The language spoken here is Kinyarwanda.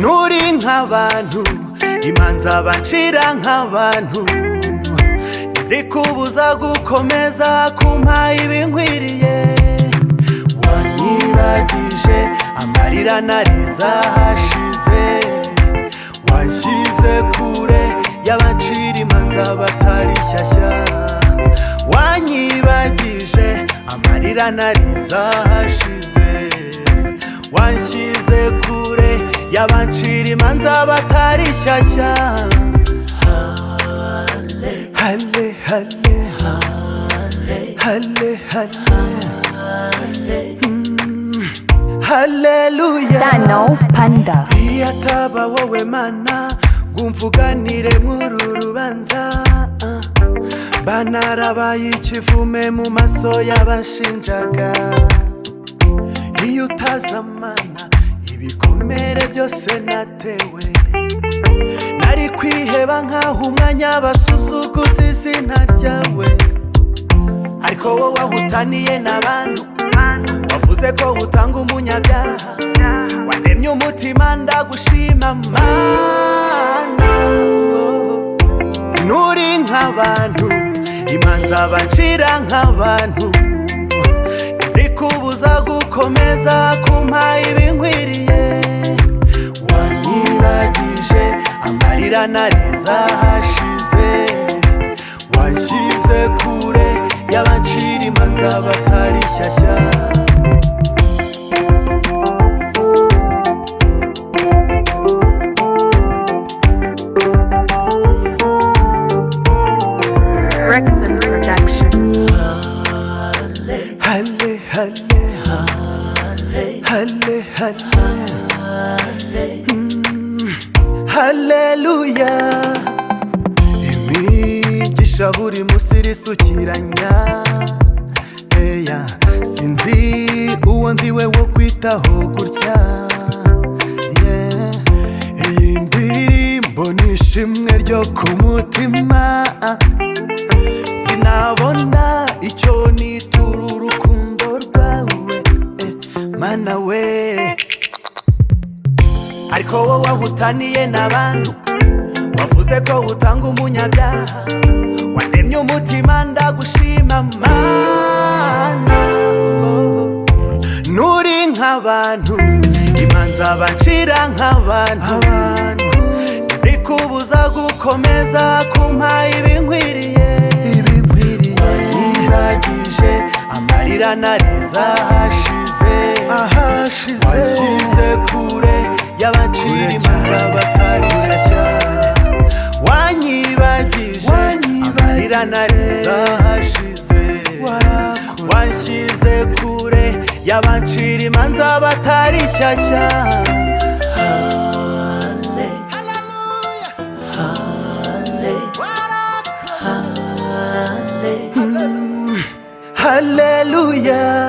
Nuri nk'abantu imanza bancira nk'abantu ntizikubuza gukomeza kumpa ibinkwiriye. Wanyibagije amarira nariza hashize, wanshyize kure y'abancira imanza batari shyashya. Wanyibagije amarira nariza hashize, wanshyize kure y'abancira imanza batari shyashya. Halle halle halle halle Hallelujah. Dano Panda. Iyo ataba wowe Mana ngumvuganire mw'uru rubanza, banarabaye ikivume mu maso y'abashinjaga. Iyo utaza Mana ibikomere byose natewe, nari kwiheba nkaho umwanya basuzuguza izina ryawe. Ariko wowe wahutaniye n'abantu, wavuze ko utanga umunyabyaha, wandemye umutima ndagushima Mana. Nuri nk'abantu imanza bancira nk'abantu ntizikubuza gukomeza kumpa ibinkwiriye. Wanyibagije amarira nariza hashize, wanshyize kure y'abancira imanza batari shyashya. Rexon Production. Halle halle halle halle Hallelujah. Imigisha buri munsi irisukiranya, sinzi uwo ndiwe wo kwitaho gutya. Iyi ndirimbo ni ishimwe ryo ku mutima, sinabona icyo nitura urukundo rwawe Mana we. Ariko wowe wahutaniye n'abantu, wavuze ko utanga umunyabyaha, wandemye umutima ndagushima Mana. Nuri nk'abantu imanza bancira nk'abantu, ntizikubuza gukomeza kumpa ibinkwiriye. Wanyibagije amarira nariza hashize, wanshyize kure y'abancira imanza batari shyashya. Wanyibagije amarira nariza hashize, wanshyize kure y'abancira imanza batari shyashya. Hallelujah.